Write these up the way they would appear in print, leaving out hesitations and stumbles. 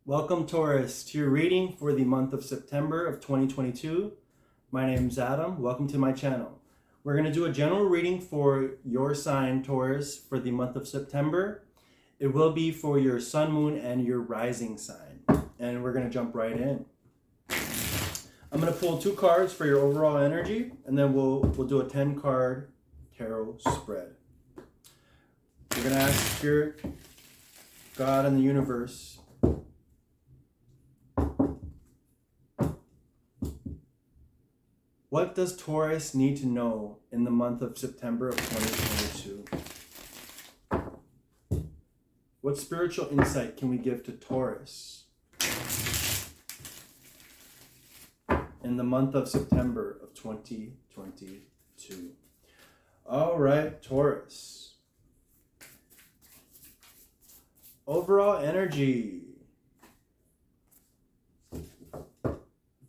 Welcome, Taurus, to your reading for the month of September of 2022. My name is Adam. Welcome to my channel. We're going to do a general reading for your sign, Taurus, for the month of September. It will be for your sun, moon, and your rising sign. And we're going to jump right in. I'm going to pull 2 cards for your overall energy, and then we'll do a 10-card tarot spread. We're going to ask Spirit, God, and the universe, what does Taurus need to know in the month of September of 2022? What spiritual insight can we give to Taurus in the month of September of 2022? All right, Taurus. Overall energy.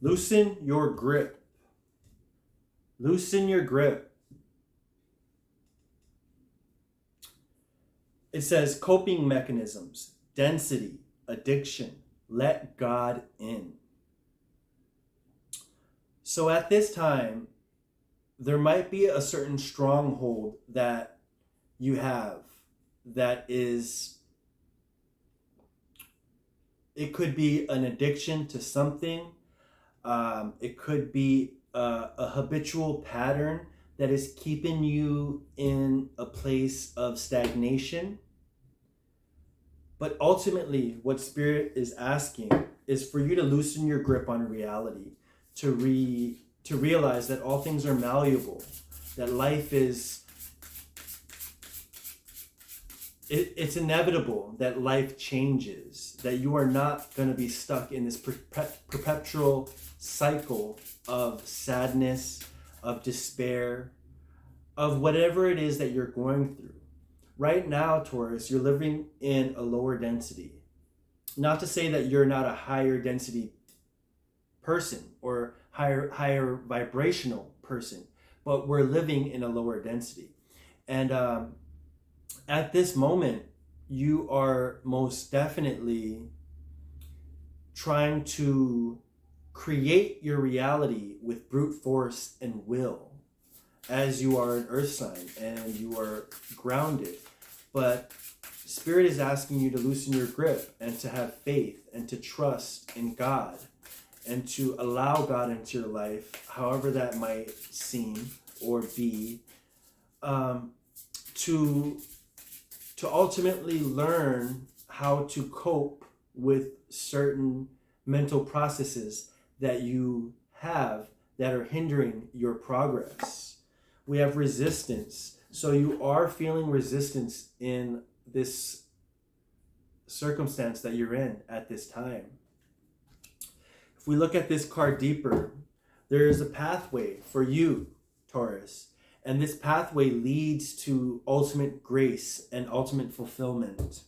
Loosen your grip. Loosen your grip. It says coping mechanisms, density, addiction, let God in. So at this time, there might be a certain stronghold that you have that is, it could be an addiction to something. It could be a habitual pattern that is keeping you in a place of stagnation. But ultimately, what Spirit is asking is for you to loosen your grip on reality, to realize that all things are malleable, that life is, it's inevitable that life changes, that you are not going to be stuck in this perpetual cycle of sadness, of despair, of whatever it is that you're going through. Right now, Taurus, you're living in a lower density. Not to say that you're not a higher density person or higher vibrational person, but we're living in a lower density. And at this moment, you are most definitely trying to create your reality with brute force and will, as you are an earth sign and you are grounded. But Spirit is asking you to loosen your grip and to have faith and to trust in God and to allow God into your life, however that might seem or be, to ultimately learn how to cope with certain mental processes that you have that are hindering your progress. We have resistance. So you are feeling resistance in this circumstance that you're in at this time. If we look at this card deeper, there is a pathway for you, Taurus. And this pathway leads to ultimate grace and ultimate fulfillment.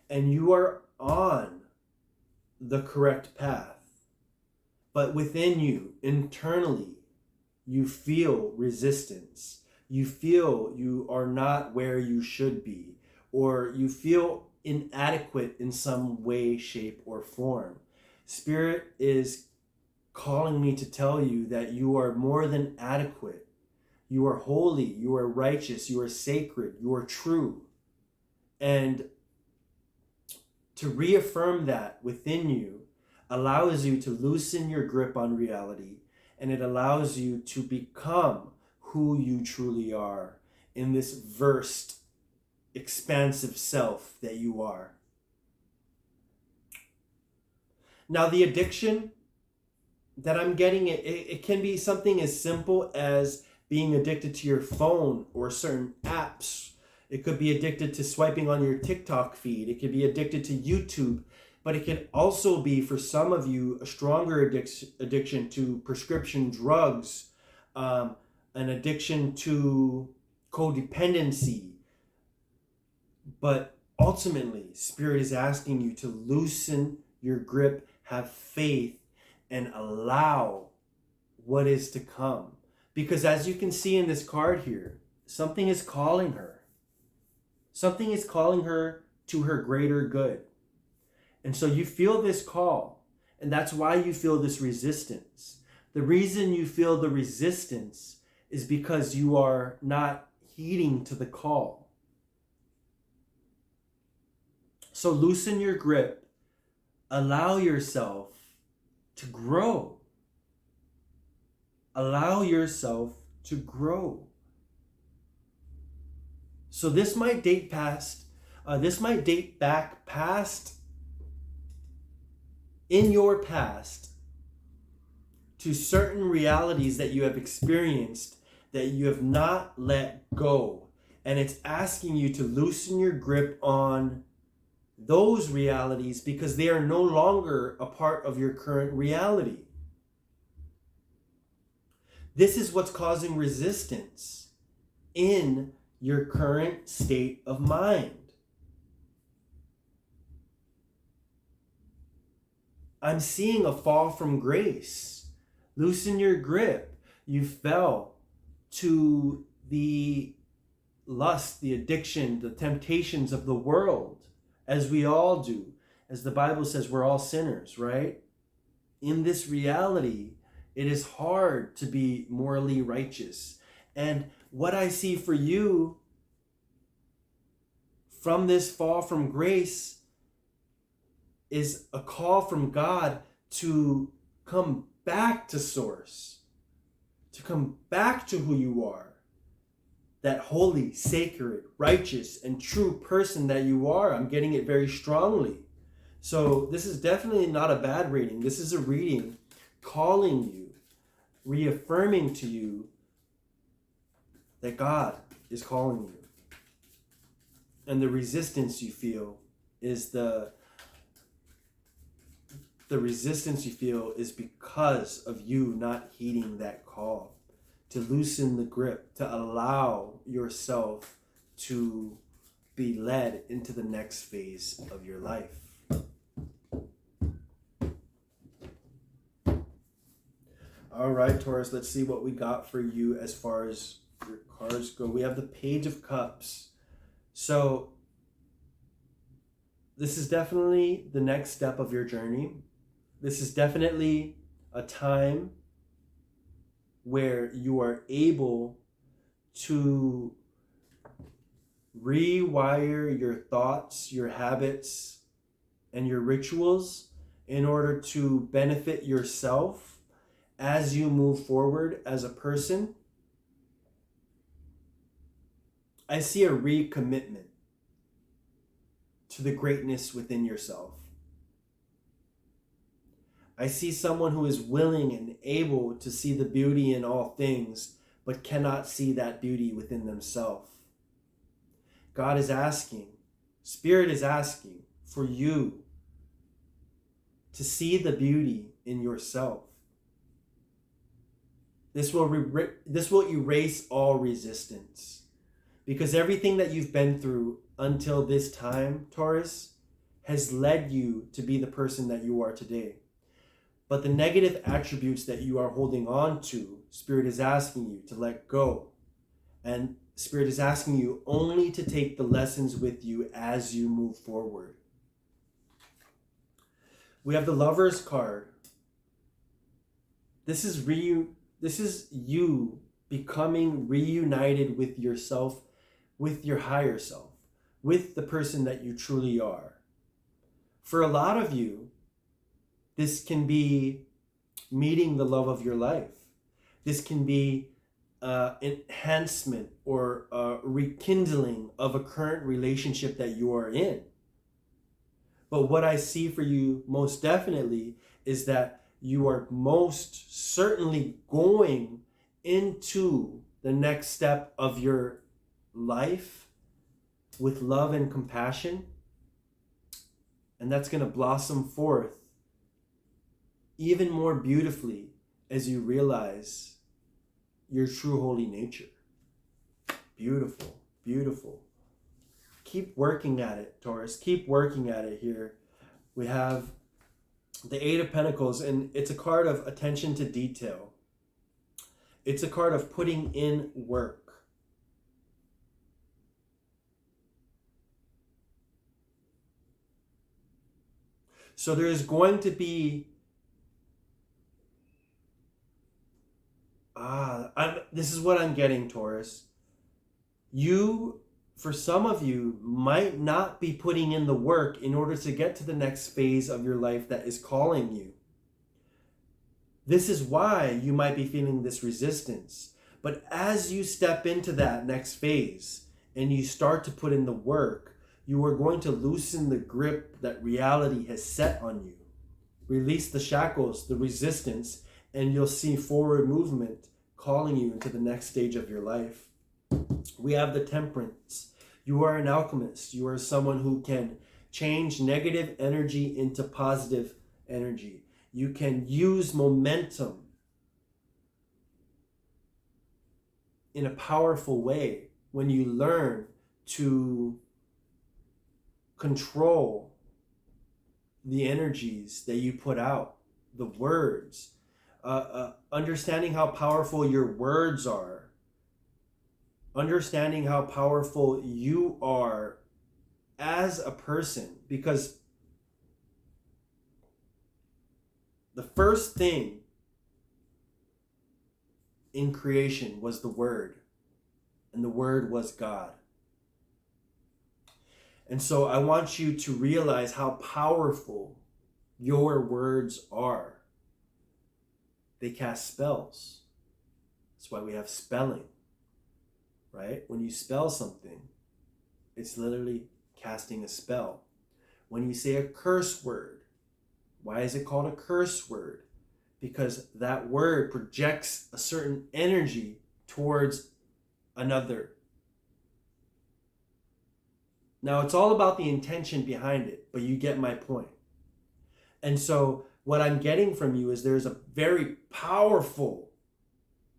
And you are on the correct path. But within you, internally, you feel resistance. You feel you are not where you should be, or you feel inadequate in some way, shape, or form. Spirit is calling me to tell you that you are more than adequate. You are holy, you are righteous, you are sacred, you are true. And to reaffirm that within you allows you to loosen your grip on reality, and it allows you to become who you truly are in this versed, expansive self that you are. Now, the addiction that I'm getting, it can be something as simple as being addicted to your phone or certain apps. It could be addicted to swiping on your TikTok feed. It could be addicted to YouTube. But it can also be, for some of you, a stronger addiction to prescription drugs, an addiction to codependency. But ultimately, Spirit is asking you to loosen your grip, have faith, and allow what is to come. Because as you can see in this card here, something is calling her. Something is calling her to her greater good. And so you feel this call, and that's why you feel this resistance. The reason you feel the resistance is because you are not heeding to the call. So loosen your grip. Allow yourself to grow. Allow yourself to grow. So this might date back past, in your past, to certain realities that you have experienced that you have not let go. And it's asking you to loosen your grip on those realities because they are no longer a part of your current reality. This is what's causing resistance in your current state of mind. I'm seeing a fall from grace. Loosen your grip. You fell to the lust, the addiction, the temptations of the world, as we all do. As the Bible says, we're all sinners, right? In this reality, it is hard to be morally righteous. And what I see for you from this fall from grace is a call from God to come back to source, to come back to who you are, that holy, sacred, righteous, and true person that you are. I'm getting it very strongly. So this is definitely not a bad reading. This is a reading calling you, reaffirming to you that God is calling you. And the resistance you feel is the resistance you feel is because of you not heeding that call. To loosen the grip, to allow yourself to be led into the next phase of your life. All right, Taurus, let's see what we got for you as far as your cards go. We have the Page of Cups. So this is definitely the next step of your journey. This is definitely a time where you are able to rewire your thoughts, your habits, and your rituals in order to benefit yourself as you move forward as a person. I see a recommitment to the greatness within yourself. I see someone who is willing and able to see the beauty in all things, but cannot see that beauty within themselves. God is asking, Spirit is asking for you to see the beauty in yourself. This will erase all resistance, because everything that you've been through until this time, Taurus, has led you to be the person that you are today. But the negative attributes that you are holding on to, Spirit is asking you to let go. And Spirit is asking you only to take the lessons with you as you move forward. We have the Lover's card. This is you becoming reunited with yourself, with your higher self, with the person that you truly are. For a lot of you, this can be meeting the love of your life. This can be enhancement or rekindling of a current relationship that you are in. But what I see for you most definitely is that you are most certainly going into the next step of your life with love and compassion. And that's going to blossom forth even more beautifully as you realize your true holy nature. Beautiful, beautiful. Keep working at it, Taurus. Keep working at it here. We have the Eight of Pentacles, and it's a card of attention to detail. It's a card of putting in work. So there's going to be, this is what I'm getting, Taurus. For some of you, might not be putting in the work in order to get to the next phase of your life that is calling you. This is why you might be feeling this resistance. But as you step into that next phase and you start to put in the work, you are going to loosen the grip that reality has set on you. Release the shackles, the resistance, and you'll see forward movement calling you into the next stage of your life. We have the Temperance. You are an alchemist. You are someone who can change negative energy into positive energy. You can use momentum in a powerful way when you learn to control the energies that you put out, the words, understanding how powerful your words are, understanding how powerful you are as a person, because the first thing in creation was the Word, and the Word was God. And so I want you to realize how powerful your words are. They cast spells. That's why we have spelling, right? When you spell something, it's literally casting a spell. When you say a curse word, why is it called a curse word? Because that word projects a certain energy towards another. Now, it's all about the intention behind it, but you get my point. And so what I'm getting from you is there's a very powerful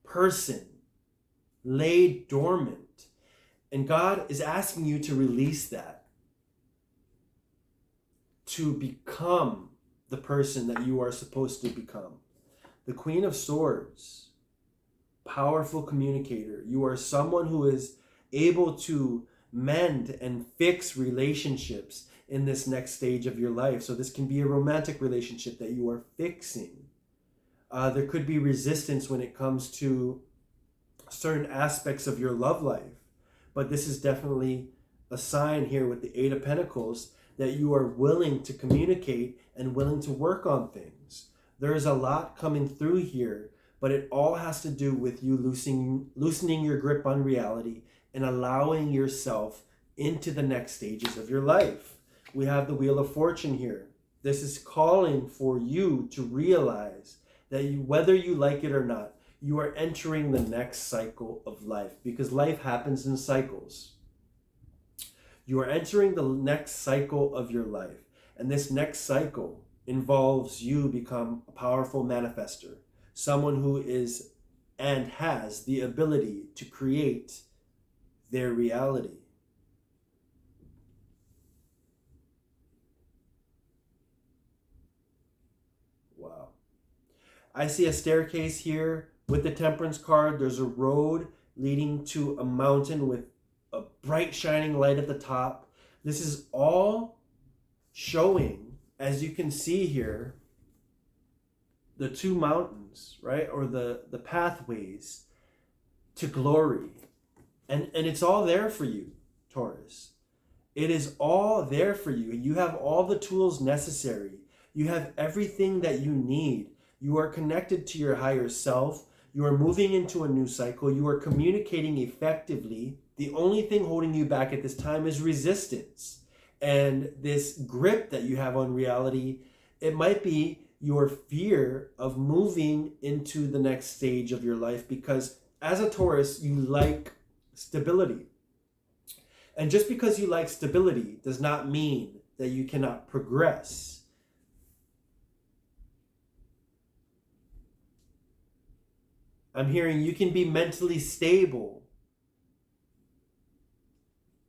person laid dormant, and God is asking you to release that, to become the person that you are supposed to become. The Queen of Swords, powerful communicator. You are someone who is able to mend and fix relationships in this next stage of your life. So this can be a romantic relationship that you are fixing. There could be resistance when it comes to certain aspects of your love life. But this is definitely a sign here with the Eight of Pentacles that you are willing to communicate and willing to work on things. There is a lot coming through here, but it all has to do with you loosening your grip on reality and allowing yourself into the next stages of your life. We have the Wheel of Fortune here. This is calling for you to realize that whether you like it or not, you are entering the next cycle of life, because life happens in cycles. You are entering the next cycle of your life, and this next cycle involves you become a powerful manifester, someone who is and has the ability to create their reality. Wow. I see a staircase here with the Temperance card. There's a road leading to a mountain with a bright shining light at the top. This is all showing, as you can see here, the two mountains, right? Or the pathways to glory. And it's all there for you, Taurus. It is all there for you. You have all the tools necessary. You have everything that you need. You are connected to your higher self. You are moving into a new cycle. You are communicating effectively. The only thing holding you back at this time is resistance. And this grip that you have on reality, it might be your fear of moving into the next stage of your life, because as a Taurus, you like stability. And just because you like stability does not mean that you cannot progress. I'm hearing you can be mentally stable,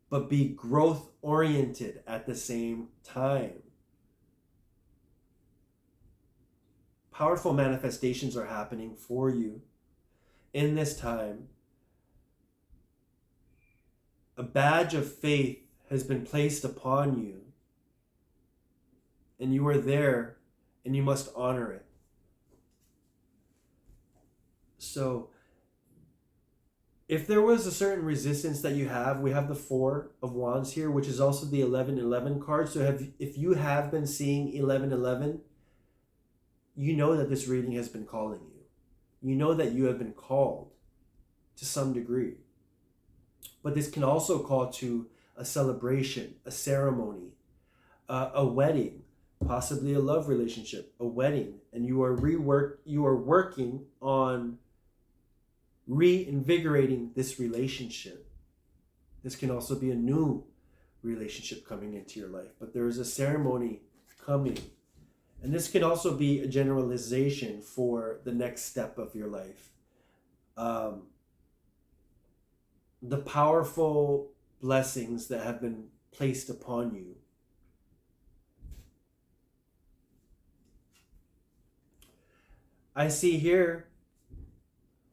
but be growth oriented at the same time. Powerful manifestations are happening for you in this time. A badge of faith has been placed upon you and you are there, and you must honor it. So if there was a certain resistance that you have, we have the Four of Wands here, which is also the 1111 card. So if you have been seeing 1111, you know that this reading has been calling you. You know that you have been called to some degree. But this can also call to a celebration, a ceremony, a wedding, possibly a love relationship, a wedding, and you are working on reinvigorating this relationship. This can also be a new relationship coming into your life, but there is a ceremony coming. And this can also be a generalization for the next step of your life. The powerful blessings that have been placed upon you. I see here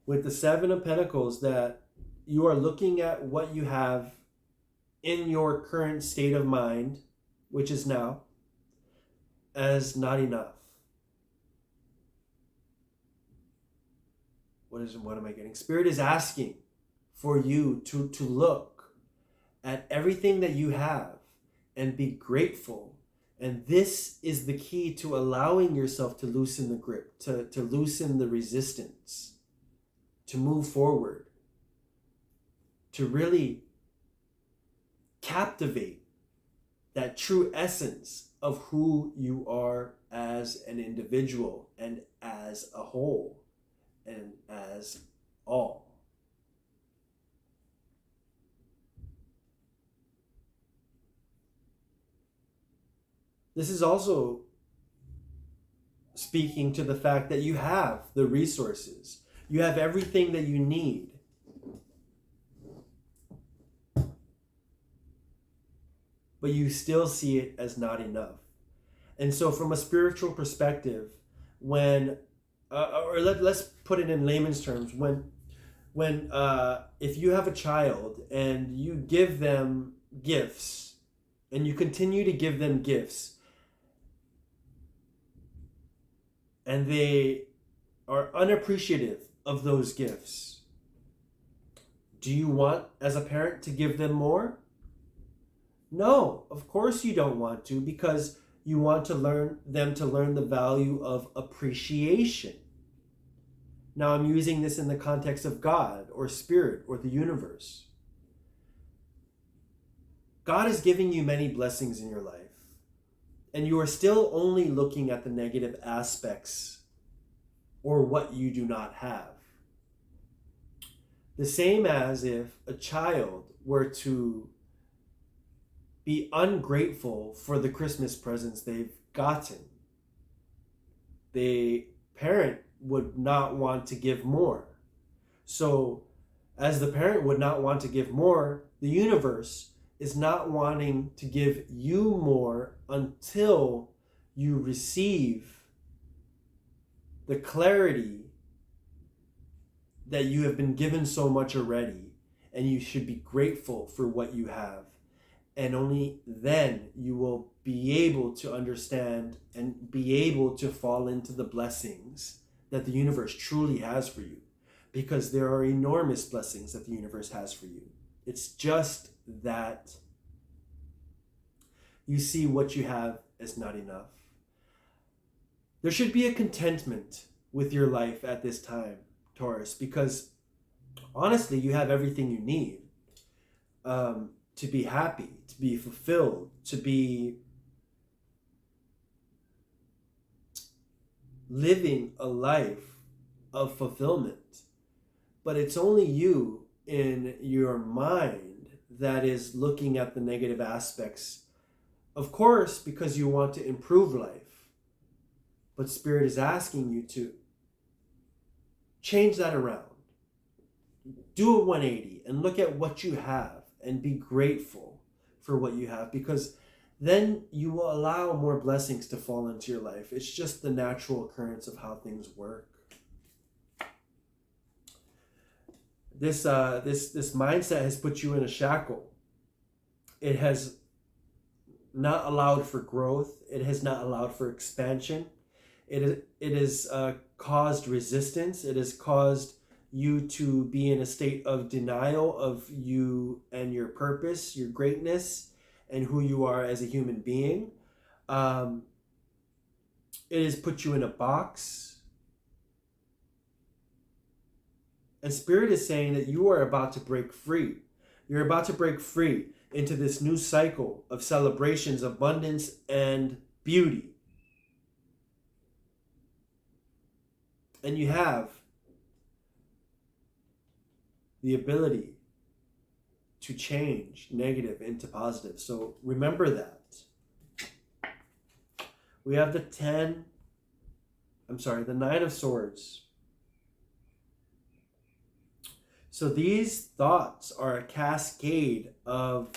with the Seven of Pentacles that you are looking at what you have in your current state of mind, which is now, as not enough. What am I getting? Spirit is asking for you to look at everything that you have and be grateful. And this is the key to allowing yourself to loosen the grip, to loosen the resistance, to move forward, to really captivate that true essence of who you are as an individual and as a whole and as all. This is also speaking to the fact that you have the resources. You have everything that you need. But you still see it as not enough. And so from a spiritual perspective, let's put it in layman's terms, if you have a child and you give them gifts and you continue to give them gifts and they are unappreciative of those gifts, do you want as a parent to give them more? No, of course you don't want to, because you want to learn the value of appreciation. Now I'm using this in the context of God or spirit or the universe. God is giving you many blessings in your life, and you are still only looking at the negative aspects or what you do not have. The same as if a child were to be ungrateful for the Christmas presents they've gotten. The parent would not want to give more. So, as the parent would not want to give more, the universe is not wanting to give you more until you receive the clarity that you have been given so much already, and you should be grateful for what you have. And only then you will be able to understand and be able to fall into the blessings that the universe truly has for you. Because there are enormous blessings that the universe has for you. It's just that you see what you have as not enough. There should be a contentment with your life at this time, Taurus, because honestly, you have everything you need. To be happy, to be fulfilled, to be living a life of fulfillment. But it's only you in your mind that is looking at the negative aspects. Of course, because you want to improve life. But Spirit is asking you to change that around. Do a 180 and look at what you have. And be grateful for what you have, because then you will allow more blessings to fall into your life. It's just the natural occurrence of how things work. This mindset has put you in a shackle. It has not allowed for growth. It has not allowed for expansion. It has caused resistance. It has caused you to be in a state of denial of you and your purpose, your greatness, and who you are as a human being. It has put you in a box. And Spirit is saying that you are about to break free. You're about to break free into this new cycle of celebrations, abundance, and beauty. And you have the ability to change negative into positive. So remember that. We have the 9 of Swords. So these thoughts are a cascade of...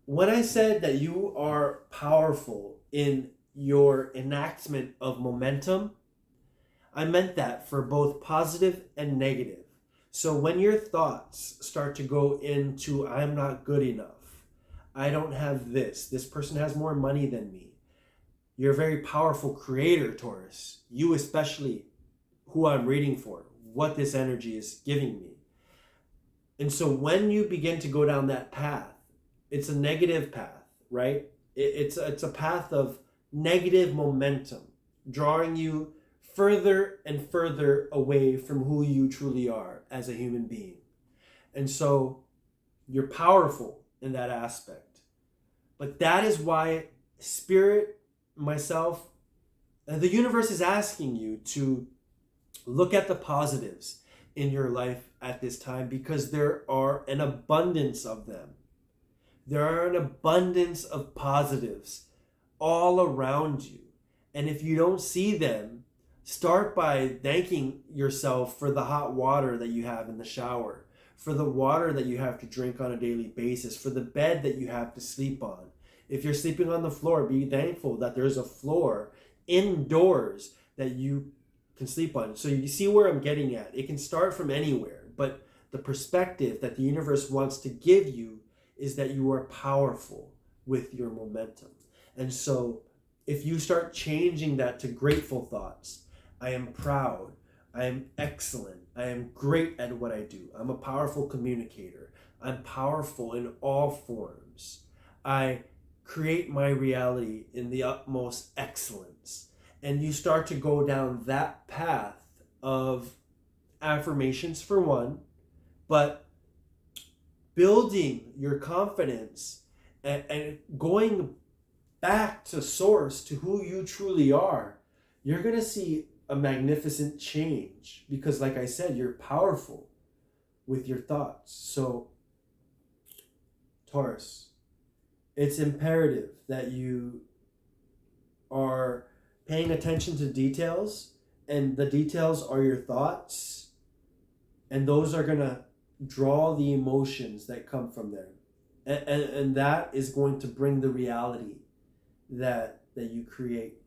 When I said that you are powerful in your enactment of momentum, I meant that for both positive and negative. So when your thoughts start to go into, I'm not good enough, I don't have this person has more money than me, you're a very powerful creator, Taurus. You especially, who I'm reading for, what this energy is giving me. And so when you begin to go down that path, it's a negative path, right? It's a path of negative momentum, drawing you further and further away from who you truly are as a human being. And so you're powerful in that aspect. But that is why Spirit, myself, and the universe is asking you to look at the positives in your life at this time, because there are an abundance of them. There are an abundance of positives all around you. And if you don't see them, start by thanking yourself for the hot water that you have in the shower, for the water that you have to drink on a daily basis, for the bed that you have to sleep on. If you're sleeping on the floor, be thankful that there's a floor indoors that you can sleep on. So you see where I'm getting at. It can start from anywhere, but the perspective that the universe wants to give you is that you are powerful with your momentum. And so if you start changing that to grateful thoughts, I am proud, I am excellent, I am great at what I do, I'm a powerful communicator, I'm powerful in all forms, I create my reality in the utmost excellence. And you start to go down that path of affirmations for one, but building your confidence and going back to source, to who you truly are, you're going to see a magnificent change, because like I said, you're powerful with your thoughts. So Taurus, it's imperative that you are paying attention to details, and the details are your thoughts, and those are going to draw the emotions that come from there, and that is going to bring the reality that you create.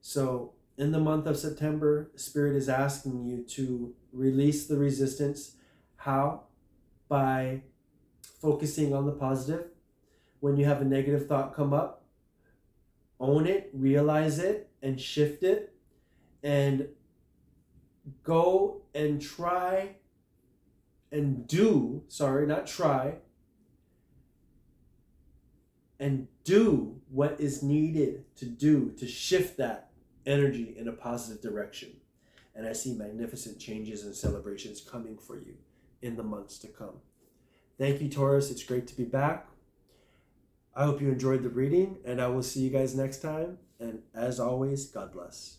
So in the month of September, Spirit is asking you to release the resistance. How? By focusing on the positive. When you have a negative thought come up, own it, realize it, and shift it, and go and try and do, not try, and do what is needed to do to shift that energy in a positive direction. And I see magnificent changes and celebrations coming for you in the months to come. Thank you, Taurus. It's great to be back. I hope you enjoyed the reading, and I will see you guys next time. And as always, God bless.